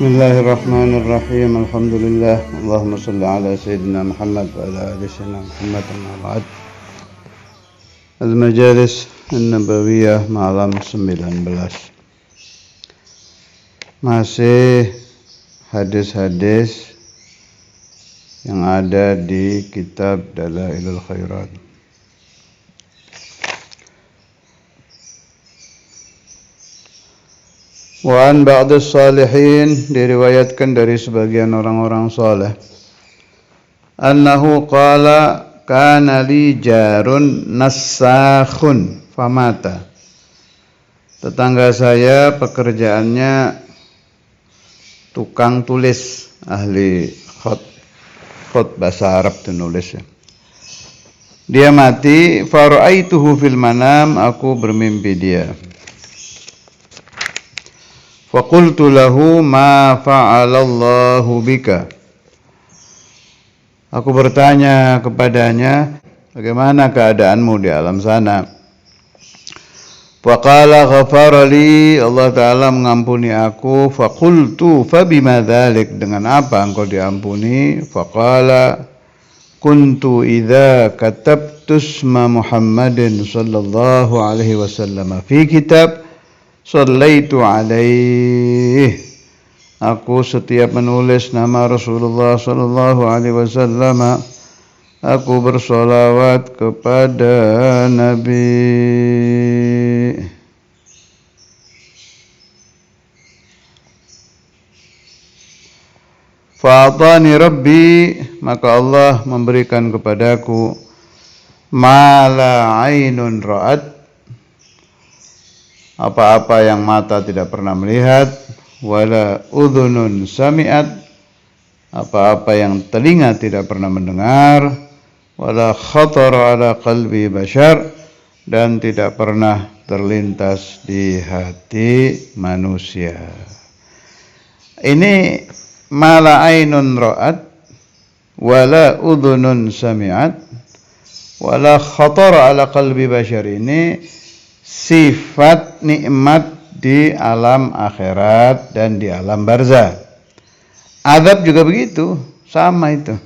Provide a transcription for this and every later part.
Bismillahirrahmanirrahim. Alhamdulillah. Allahumma salli ala Sayyidina Muhammad wa ala ali Sayyidina Muhammad amma ba'd. Al-Majalis An-Nabawiyah malam 19. Masih hadis-hadis yang ada di kitab Dalailul Khairat. Wa an ba'dus salihin, diriwayatkan dari sebagian orang-orang saleh, annahu qala kana li jarun nassakhun famata. Tetangga saya pekerjaannya tukang tulis, ahli khot bahasa Arab itu nulis ya. Dia mati, fara'aituhu fil manam, aku bermimpi dia. Faqultu lahu ma fa'alallahu bika. Aku bertanya kepadanya, bagaimana keadaanmu di alam sana? Faqala ghafara li, Allah Ta'ala mengampuni aku. Faqultu fabima dhalik, dengan apa engkau diampuni? Faqala kuntu idza katabtu isma Muhammadin sallallahu alaihi wasallam fi kitab sallaitu alaih. Aku setiap menulis nama Rasulullah sallallahu alaihi wasallam, aku bersolawat kepada Nabi. Fa'atani Rabbi, maka Allah memberikan kepadaku ma la ainun ra'at, apa-apa yang mata tidak pernah melihat, wala udhunun sami'at, apa-apa yang telinga tidak pernah mendengar, wala khatara ala qalbi bashar, dan tidak pernah terlintas di hati manusia. Ini mala ainun ra'at, wala udhunun sami'at, wala khatara ala qalbi bashar, ini sifat nikmat di alam akhirat dan di alam barzah. Azab juga begitu, sama itu.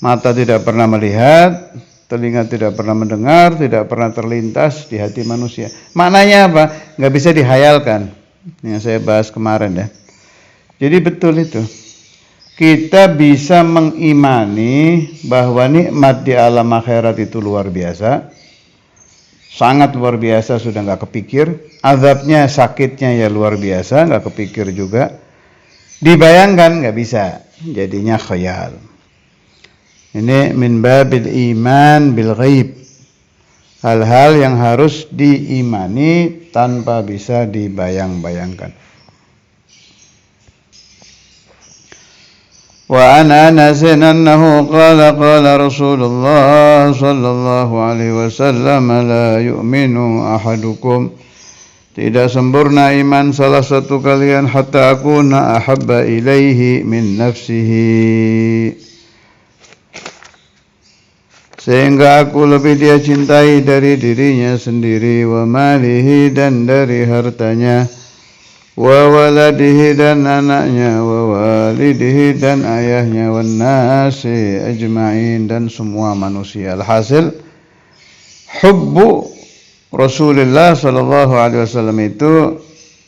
Mata tidak pernah melihat, telinga tidak pernah mendengar, tidak pernah terlintas di hati manusia. Maknanya apa? Nggak bisa dihayalkan. Yang saya bahas kemarin ya. Jadi betul itu. Kita bisa mengimani bahwa nikmat di alam akhirat itu luar biasa. Sangat luar biasa, sudah nggak kepikir. Azabnya, sakitnya ya luar biasa, nggak kepikir juga. Dibayangkan nggak bisa, jadinya khayal. Ini min babil iman bil ghaib, hal-hal yang harus diimani tanpa bisa dibayang-bayangkan. Wa an Anas annahu qala qala Rasulullah sallallahu alaihi wasallam la yu'minu ahadukum, tidak sempurna iman salah satu kalian hatta akuna ahabba ilaihi min nafsihi, sehingga aku lebih dia cintai dari dirinya sendiri, wa malihi, dan dari hartanya, wa waladihi, dan anaknya, wa walidihi, dan ayahnya, wa nasi ajma'in, dan semua manusia. Alhasil hubbu Rasulullah sallallahu alaihi wasallam itu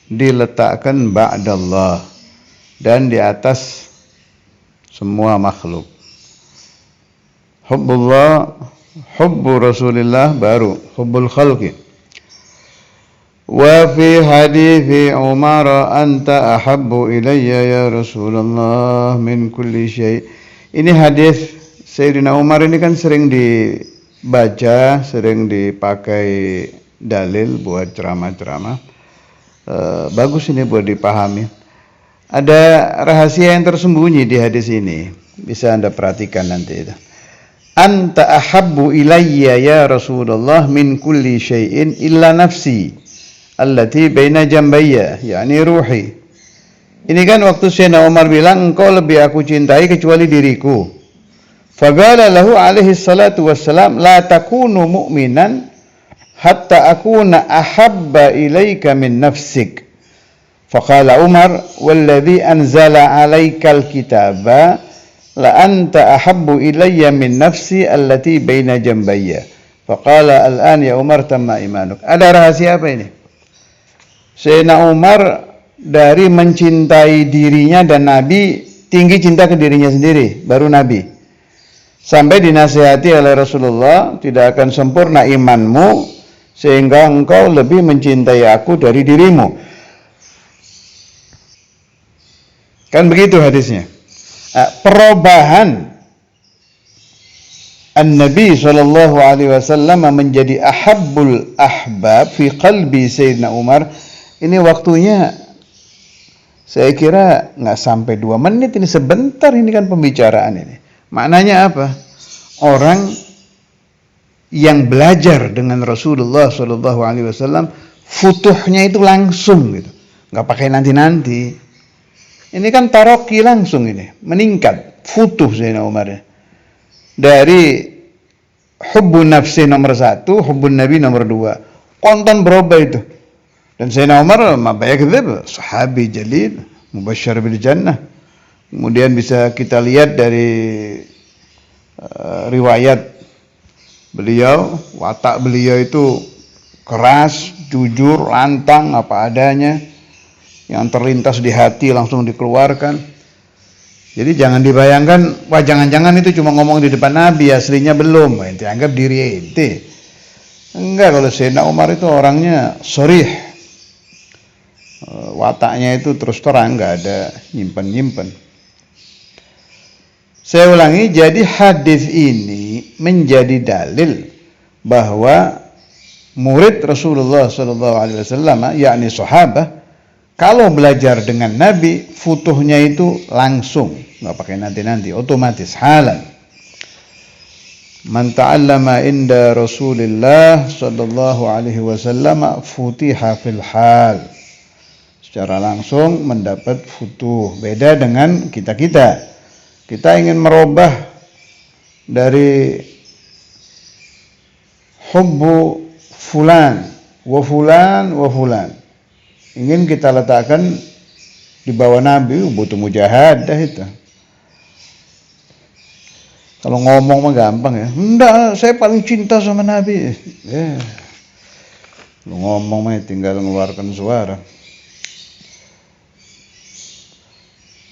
diletakkan ba'dallah, dan di atas semua makhluk. Hubbullah, hubbu Rasulillah, baru hubbul khalqi. Wa fi hadithi Umar anta ahabbu ilayya ya Rasulullah min kulli syai'. Ini hadis Sayyidina Umar ini kan sering dibaca, sering dipakai dalil buat ceramah-ceramah. Bagus ini buat dipahami. Ada rahasia yang tersembunyi di hadis ini, bisa Anda perhatikan nanti itu. Anta ahabbu ilayya ya Rasulullah min kulli syai'in illa nafsi allati baina jambayya, yakni ruhi. Ini kan waktu Sayyidina Umar bilang engkau lebih aku cintai kecuali diriku. Faqala lahu alaihi salatu wassalam la takunu mu'minan hatta akuna ahabba ilaika min nafsik. Faqala Umar, "Walladzi anzala 'alaikal kitaba la anta ahabbu ilayya min nafsi allati baina jambayya." Faqala, "Al-an ya Umar tamma imanuk." Ada rahasia apa ini? Sayyidina Umar dari mencintai dirinya dan Nabi tinggi cinta ke dirinya sendiri, baru Nabi. Sampai dinasihati oleh Rasulullah, tidak akan sempurna imanmu sehingga engkau lebih mencintai aku dari dirimu. Kan begitu hadisnya. Perubahan An-Nabi SAW menjadi ahabbul ahbab fi qalbi Sayyidina Umar. Ini waktunya saya kira nggak sampai 2 menit, ini sebentar ini kan pembicaraan ini. Maknanya apa? Orang yang belajar dengan Rasulullah SAW futuhnya itu langsung gitu, nggak pakai nanti-nanti. Ini kan taroki langsung ini, meningkat futuh Sayyidina Umar ya. Dari hubbun nafsi nomor 1, hubbun nabi nomor 2, konten berubah itu. Dan Sayyidina Umar mabayakdzib, sahabi jalil, mubasysyar bil jannah. Kemudian bisa kita lihat dari riwayat beliau, watak beliau itu keras, jujur, lantang, apa adanya. Yang terlintas di hati langsung dikeluarkan. Jadi jangan dibayangkan, wah jangan-jangan itu cuma ngomong di depan Nabi, aslinya belum. Ente anggap diri ente. Enggak, kalau Sayyidina Umar itu orangnya sharih. Wataknya itu terus terang, nggak ada nyimpen-nyimpen. Saya ulangi, jadi hadis ini menjadi dalil bahwa murid Rasulullah SAW, yakni sahabat, kalau belajar dengan Nabi, futuhnya itu langsung, nggak pakai nanti-nanti, otomatis, halan. Man ta'allama inda Rasulillah sallallahu alaihi wasallam futiha fil hal. Secara langsung mendapat futuh. Beda dengan kita-kita. Kita ingin merubah dari hubbu fulan wa fulan wa fulan. Ingin kita letakkan di bawah Nabi, butuh mujahadah itu. Kalau ngomong mah gampang ya. Enggak, saya paling cinta sama Nabi. Lu ngomong mah tinggal mengeluarkan suara.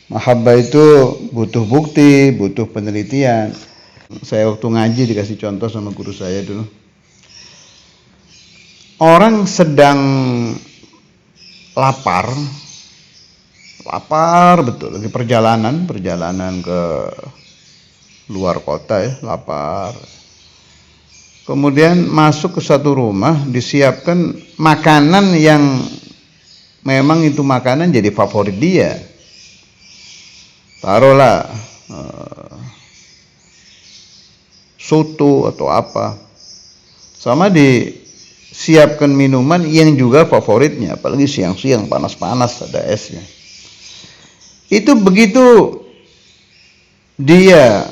Mahabbah itu butuh bukti, butuh penelitian. Saya waktu ngaji dikasih contoh sama guru saya dulu. Orang sedang lapar betul, lagi perjalanan ke luar kota ya, lapar. Kemudian masuk ke satu rumah, disiapkan makanan yang memang itu makanan jadi favorit dia. Taruhlah soto atau apa, sama disiapkan minuman yang juga favoritnya, apalagi siang-siang panas-panas ada esnya. Itu begitu dia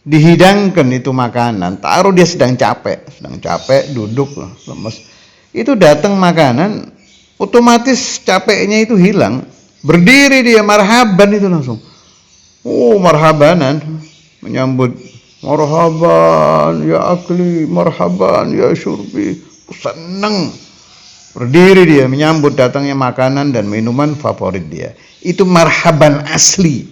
dihidangkan itu makanan, taruh dia sedang capek duduk lemes, itu datang makanan, otomatis capeknya itu hilang, berdiri dia marhaban itu langsung. Marhabanan, menyambut, marhaban ya akli, marhaban ya syurbi, senang. Berdiri dia menyambut datangnya makanan dan minuman favorit dia. Itu marhaban asli.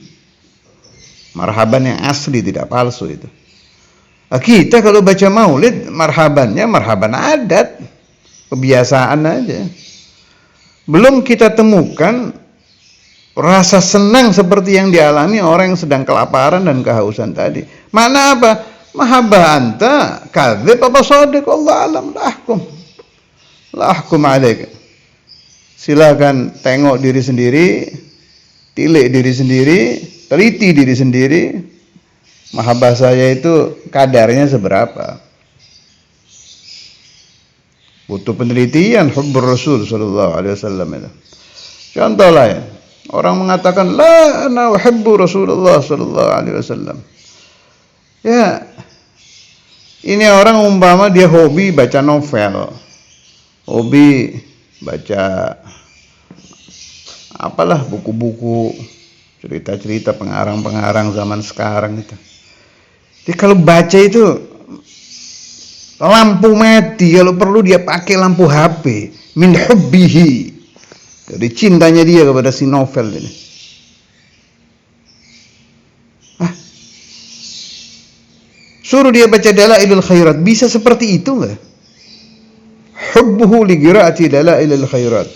Marhaban yang asli, tidak palsu itu. Kita kalau baca maulid, marhabannya marhaban adat, kebiasaan aja. Belum kita temukan rasa senang seperti yang dialami orang yang sedang kelaparan dan kehausan tadi. Mana apa? Mahabbah anta kadzib apa shadiq, Allah alam, lahkum alaik. Silakan tengok diri sendiri, tilik diri sendiri, teliti diri sendiri. Mahabbah saya itu kadarnya seberapa? Butuh penelitian hubbur Rasul sallallahu alaihi wasallam itu. Contoh lain, orang mengatakan la ana uhibbu Rasulullah sallallahu alaihi wasallam. Ya, ini orang umpama dia hobi baca novel, hobi baca apalah buku-buku cerita-cerita pengarang-pengarang zaman sekarang itu. Jadi kalau baca itu lampu mati, kalau perlu dia pakai lampu HP, min hubbihi, dari cintanya dia kepada si novel ini. Suruh dia baca Dalailul Khairat, bisa seperti itu enggak? Hubbuhu li qiraati Dalailul Khairat,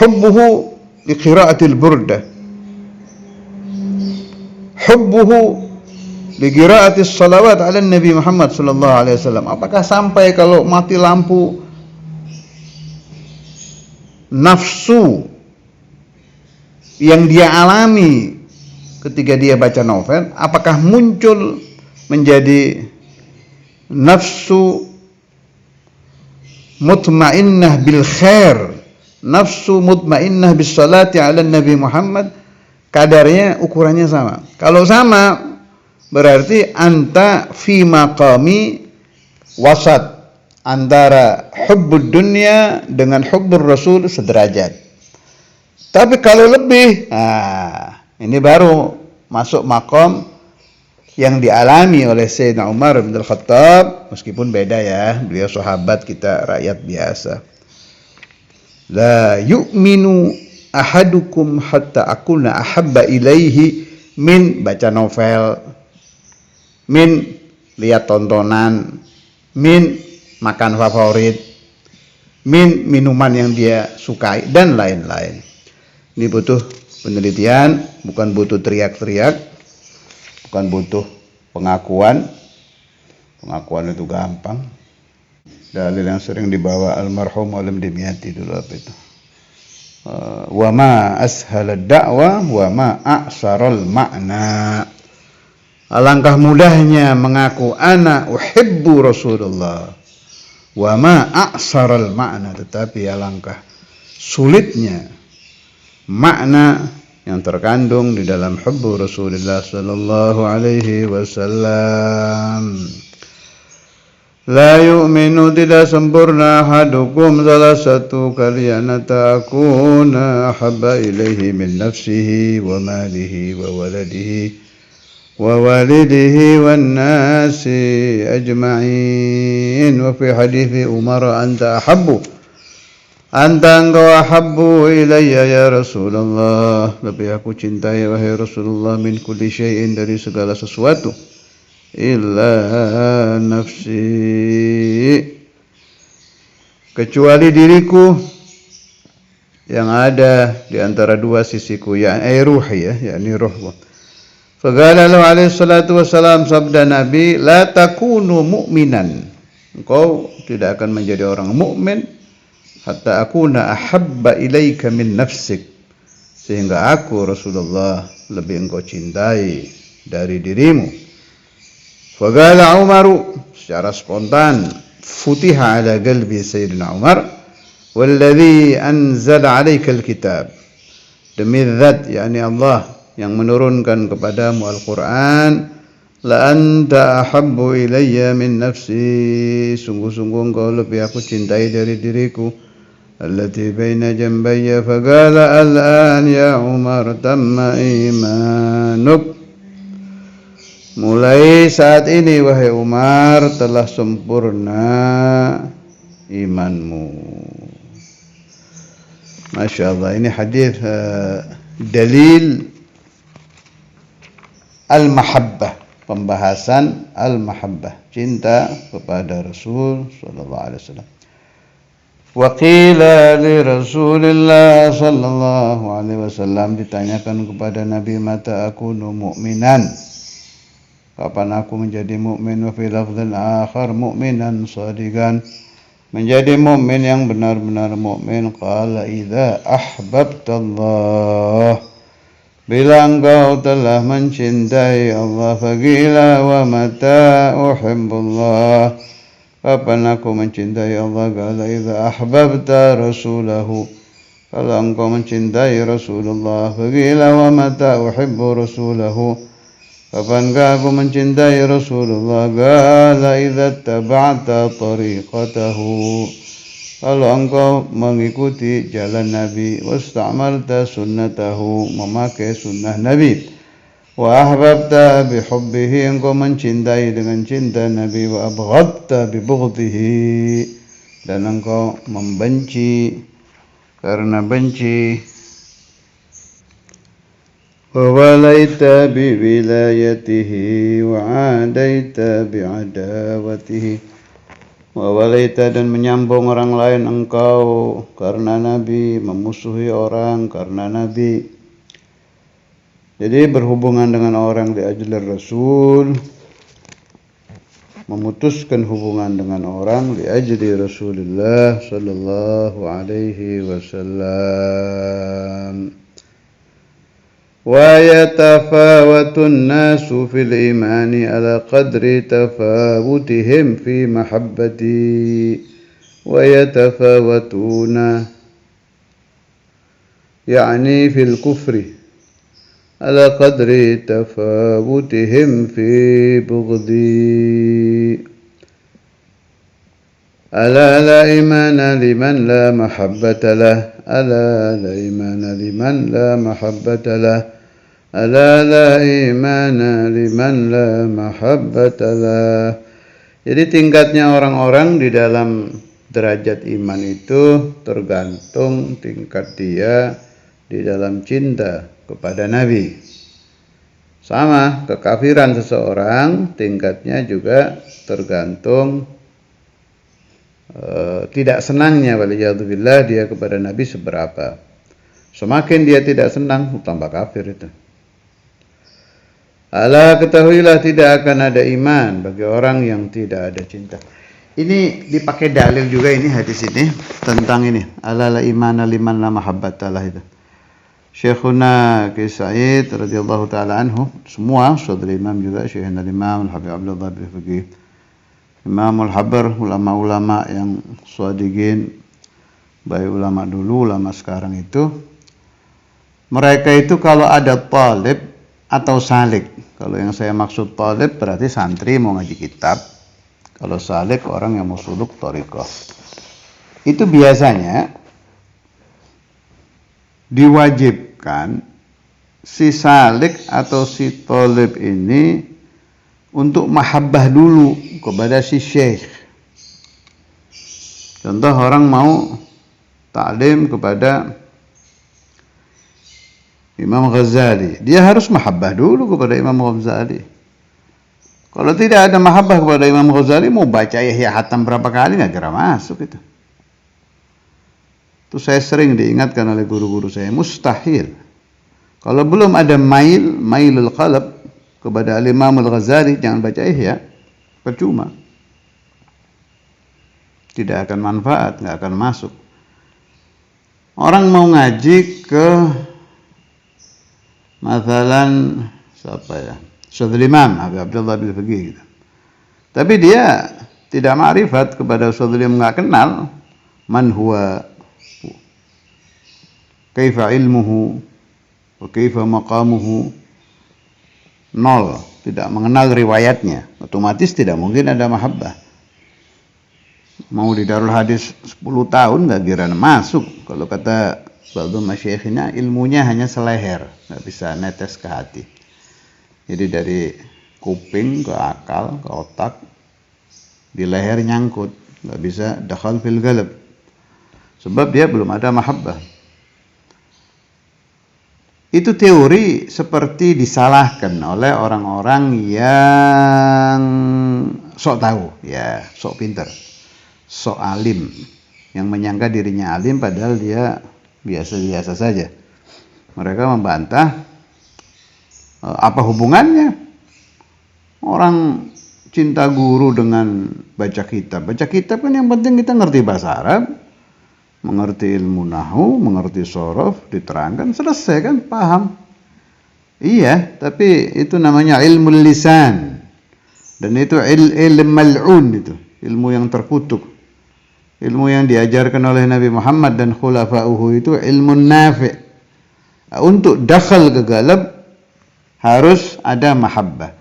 hubbuhu li qiraatil Burdah, hubbuhu li qiraati salawat ala Nabi Muhammad sallallahu alaihi wasallam. Apakah sampai kalau mati lampu nafsu yang dia alami ketika dia baca novel, apakah muncul menjadi nafsu mutmainnah bil khair, nafsu mutmainnah bis salati ala Nabi Muhammad? Kadarnya, ukurannya sama. Kalau sama, berarti anta fi maqami wasat, antara hubbud dunya dengan hubbur rasul sederajat. Tapi kalau lebih, ini baru masuk maqam yang dialami oleh Sayyidina Umar bin Al-Khattab, meskipun beda ya, beliau sahabat, kita rakyat biasa. La yu'minu ahadukum hatta akuna ahabba ilaihi min baca novel, min lihat tontonan, min makan favorit, min minuman yang dia sukai, dan lain-lain. Ini butuh penelitian, bukan butuh teriak-teriak, bukan butuh pengakuan. Pengakuan itu gampang. Dalil yang sering dibawa almarhum Alim Dimyati dulu apa itu? Wa ma ashal ad-da'wa wa ma a'saral ma'na. Alangkah mudahnya mengaku ana uhibbu Rasulullah, wa ma a'saral ma'na, tetapi alangkah sulitnya makna yang terkandung di dalam hubbu Rasulullah sallallahu alaihi wasallam. La yu'minu, tidak sempurna, ahadukum, salah satu kalian, takuna ahabba ilaihi min nafsihi wa malihi wa waladihi wa walidihi wan nasi ajma'in. Wa fi hadithi Umar, anta engkau ahabbu ilayya ya Rasulullah, lebih aku cintai wahai Rasulullah, min kulli syai'in, dari segala sesuatu, illa nafsi, kecuali diriku yang ada di antara dua sisiku, yakni ruhi, yakni ruhku. Faqala lahu alaihi salatu wassalam, sabda Nabi, la takunu mu'minan, engkau tidak akan menjadi orang mukmin hatta akuna ahabba ilaika min nafsik, sehingga aku Rasulullah lebih engkau cintai dari dirimu. Faqala Umaru, secara spontan futiha ala qalbi Sayyidina Umar, walladhi anzala alaika alkitab, demi zat, yakni Allah yang menurunkan kepadamu Al-Quran, la anta ahabbu ilayya min nafsi, sungguh-sungguh engkau lebih aku cintai dari diriku, allati baina jambayya. Faqala al-an ya Umar tamma imanuk, mulai saat ini wahai Umar telah sempurna imanmu. Masya Allah, ini hadis dalil al-mahabbah, pembahasan al-mahabbah, cinta kepada Rasul sallallahu alaihi wasallam. Wa qila li Rasulillah sallallahu alaihi wasallam, ditanyakan kepada Nabi, mata akunu mu'minan, kapan aku menjadi mukmin? Wa fi lafdzin akhar mu'minan shadiqan, menjadi mukmin yang benar-benar mukmin. Qala idza ahbabtallah, bila engkau telah mencintai Allah. Faqila wa mata uhibbullah, kapan aku mencintai Allah? Qala idza ahbabta rasulahu, kalau engkau mencintai Rasulullah. Faqila wa mata uhibbu rasulahu, kapankah aku mencintai Rasulullah? Qala idza taba'ta tariqatahu, kalau engkau mengikuti jalan Nabi, wasta'malta sunnatahu, memakai sunnah Nabi, wa ahbabta bihubbihi, engkau mencintai dengan cinta Nabi, wa abghadta bibughdihi, dan engkau membenci karena benci, wa walaita biwilayatihi wa adaita bi'adawatihi, wawalaita, dan menyambung orang lain engkau karena Nabi, memusuhi orang karena Nabi. Jadi berhubungan dengan orang di ajli Rasul, memutuskan hubungan dengan orang di ajli Rasulullah sallallahu alaihi wasallam. ويتفاوت الناس في الإيمان على قدر تفاوتهم في محبتي ويتفاوتون يعني في الكفر على قدر تفاوتهم في بغضي ألا لا إيمان لمن لا محبة له ألا لا إيمان لمن لا محبة له Ala la imana liman la mahabbata lah. Jadi tingkatnya orang-orang di dalam derajat iman itu tergantung tingkat dia di dalam cinta kepada Nabi. Sama, kekafiran seseorang tingkatnya juga tergantung tidak senangnya waliyadzubillah dia kepada Nabi seberapa. Semakin dia tidak senang, tambah kafir itu. Ala, ketahuilah tidak akan ada iman bagi orang yang tidak ada cinta. Ini dipakai dalil juga ini hadis ini tentang ini. Ala la imana liman la mahabbatalah itu. Syekhuna Ki Sa'id radhiyallahu taala anhu, semua saudara imam juga, Syekhuna Imam Al-Habib Abdullah bin Faqih, Imam Al-Habar, ulama-ulama yang shadiqin, baik ulama dulu, ulama sekarang itu. Mereka itu kalau ada talib atau salik. Kalau yang saya maksud talib berarti santri mau ngaji kitab. Kalau salik orang yang mau suluk thariqah. Itu biasanya diwajibkan si salik atau si talib ini untuk mahabbah dulu kepada si syekh. Contoh orang mau ta'lim kepada Imam Ghazali, dia harus mahabbah dulu kepada Imam Ghazali. Kalau tidak ada mahabbah kepada Imam Ghazali, mau baca Yahya Hatam berapa kali nggak kira masuk itu. Itu saya sering diingatkan oleh guru-guru saya, mustahil. Kalau belum ada mailul qalb kepada Imam Al-Ghazali, jangan baca Ihya, percuma. Tidak akan manfaat, nggak akan masuk. Orang mau ngaji ke masalan siapa ya? Ustadzul Imam Habib Abdullah bin Faqih gitu. Tapi dia tidak ma'rifat kepada Ustadzul Imam, enggak kenal man huwa, kaifa ilmuhu, wa kaifa maqamuhu. Nol, tidak mengenal riwayatnya. Otomatis tidak mungkin ada mahabbah. Mau di Darul Hadis 10 tahun enggak kira masuk. Kalau kata ba'du masyayikhina, ilmunya hanya seleher, nggak bisa netes ke hati. Jadi dari kuping ke akal, ke otak, di leher nyangkut, nggak bisa dakhal fil qalb. Sebab dia belum ada mahabbah. Itu teori seperti disalahkan oleh orang-orang yang sok tahu, ya, sok pinter, sok alim, yang menyangka dirinya alim padahal dia biasa-biasa saja. Mereka membantah, apa hubungannya orang cinta guru dengan baca kitab? Baca kitab kan yang penting kita ngerti bahasa Arab, mengerti ilmu nahwu, mengerti shorof, diterangkan, selesai kan, paham. Iya, tapi itu namanya ilmu lisan. Dan itu ilmu mal'un, itu ilmu yang terkutuk. Ilmu yang diajarkan oleh Nabi Muhammad dan khulafa'uhu itu ilmu nafi'. Untuk dakhal ke galab harus ada mahabbah.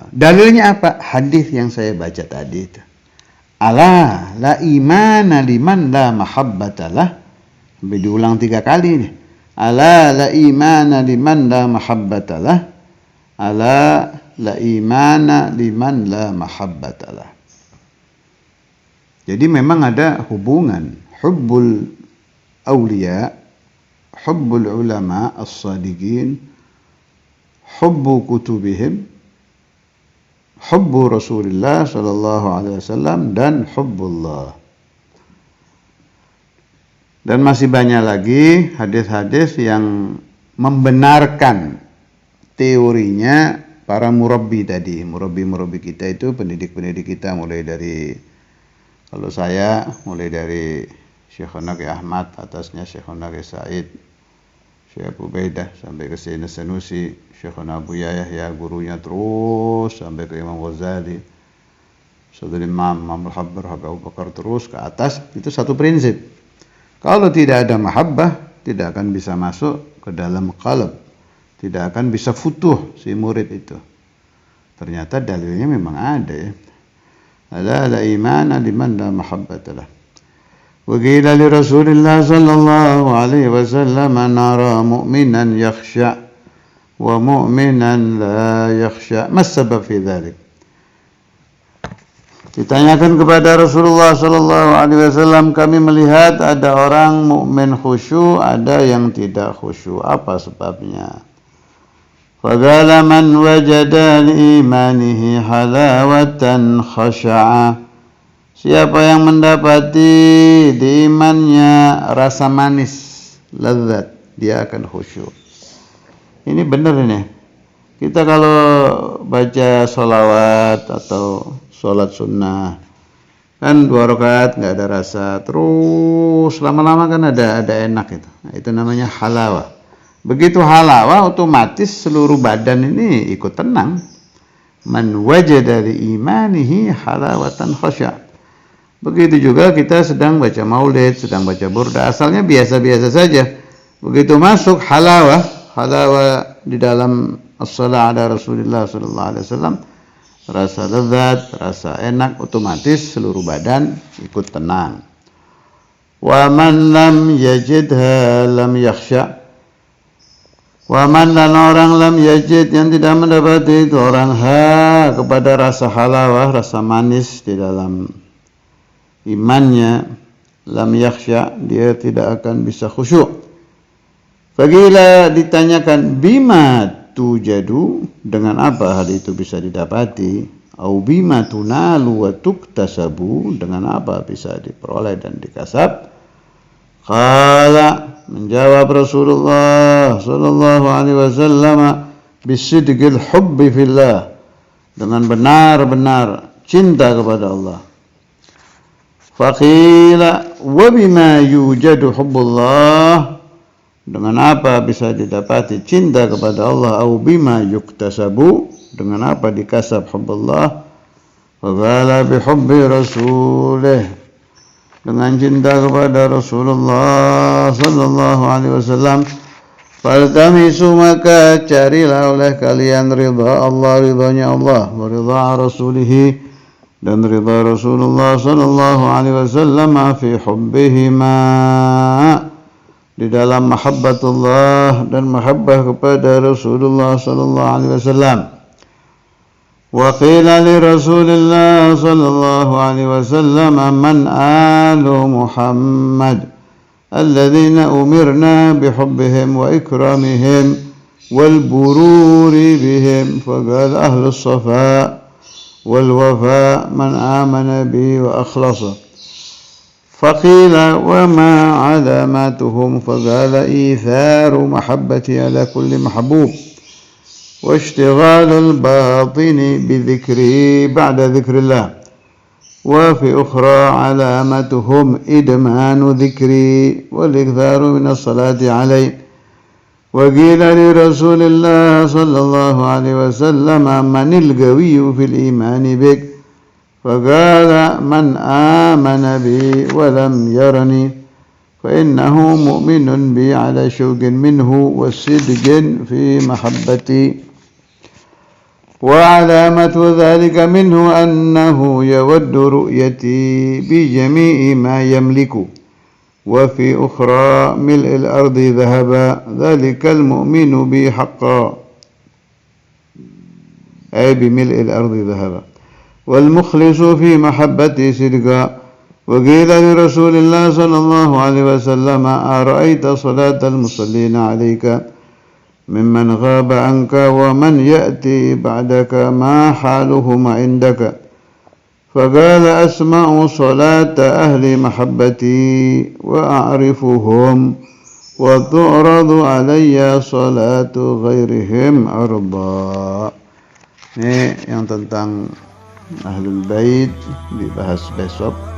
Dalilnya apa? Hadis yang saya baca tadi itu. Ala la imana liman la mahabbatalah. Sampai diulang 3 kali nih. Ala la imana liman la mahabbatalah. Ala la imana liman la mahabbatalah. Jadi memang ada hubungan hubbul awliya, hubbul ulama as-sadiqin, hubbu kutubihim, hubbu Rasulullah sallallahu alaihi wasallam, dan hubbullah. Dan masih banyak lagi hadis-hadis yang membenarkan teorinya para murabbi tadi. Murabbi kita itu pendidik-pendidik kita, mulai dari, kalau saya mulai dari Syekhuna Ki Ahmad, atasnya Syekhuna Ki Said, Syekh Abu Baidah, sampai ke Sayyidina Sanusi, Syekhuna Abu Yahya, gurunya terus sampai ke Imam Ghazali, Saudara Imam Al-Habbar, Abu Bakar, terus ke atas. Itu satu prinsip. Kalau tidak ada mahabbah, tidak akan bisa masuk ke dalam qalb, tidak akan bisa futuh si murid itu. Ternyata dalilnya memang ada ya. Ala la imana liman la mahabbatalah. Wa qila li Rasulillah sallallahu alaihi wasallam nara mu'minan yakhsha wa mu'minan la yakhsha. Mas sabab fi dzalik? Ditanyakan kepada Rasulullah sallallahu alaihi wasallam, kami melihat ada orang mukmin khusyuk, ada yang tidak khusyuk. Apa sebabnya? Faqala man wajada li-imanihi halawatan khasha'a. Siapa yang mendapati di imannya rasa manis, lezat, dia akan khusyuk. Ini benar ini. Kita kalau baca sholawat atau sholat sunnah, kan 2 rakaat nggak ada rasa, terus lama-lama kan ada enak itu. Itu namanya halawah. Begitu halawah, otomatis seluruh badan ini ikut tenang. Man wajada li imanihi halawatan khasya'. Begitu juga kita sedang baca maulid, sedang baca burda, asalnya biasa-biasa saja. Begitu masuk halawah di dalam as-salat ala Rasulullah sallallahu alaihi wasallam, rasa lezat, rasa enak, otomatis seluruh badan ikut tenang. Wa man lam yajidha lam yakhsha. Wa man, dan orang lam yajid, yang tidak mendapati itu orang kepada rasa halawah, rasa manis di dalam imannya, lam yakhsha, dia tidak akan bisa khusyuk. Faqila, ditanyakan, bima tujadu, dengan apa hal itu bisa didapati? Au bima tunalu wa tuktasabu, dengan apa bisa diperoleh dan dikasab? Qala, menjawab Rasulullah sallallahu alaihi wasallam, bisidqil hubbi fillah, dengan benar-benar cinta kepada Allah. Faqila wa bima yujadu hubbullah, dengan apa bisa didapati cinta kepada Allah? Au bima yuktasabu, dengan apa dikasab hubbullah? Faqala bi hubbi rasulih, dengan cinta kepada Rasulullah sallallahu alaihi wasallam. Faltamisu, maka carilah oleh kalian ridha Allah, ridhanya Allah, wa ridha rasulih, dan ridha Rasulullah sallallahu alaihi wasallam, fi hubbihima, di dalam mahabbatullah dan mahabbah kepada Rasulullah sallallahu alaihi wasallam. Wa qila li Rasulillah sallallahu alaihi wasallam, man alu Muhammad alladhina umirna bihubbihim wa ikramihim wal bururi bihim? Faqala ahlus safa wal wafa man amana bi wa akhlasa. Faqila wa ma alamatuhum? Faqala itharu mahabbati ala kulli mahbub واشتغال الباطن بذكره بعد ذكر الله. وفي أخرى علامتهم إدمان ذكري والإكثار من الصلاة عليه. وقيل لرسول الله صلى الله عليه وسلم, من القوي في الإيمان بك؟ فقال, من آمن بي ولم يرني فإنه مؤمن بي على شوق منه وصدق في محبتي. وعلامة ذلك منه أنه يود رؤيتي بجميع ما يملك وفي أخرى ملء الأرض ذهبا ذلك المؤمن بي حقا أي بملء الأرض ذهبا والمخلص في محبتي صدقا وقيل لرسول الله صلى الله عليه وسلم أرأيت صلاة المصلين عليك ممن غاب عنك ومن يأتي بعدك ما حالهم عندك فقال أسمع صلاة أهل محبتي وأعرفهم وتعرض علي صلاة غيرهم أرضا. Ini yang tentang Ahlul Bait dibahas besok.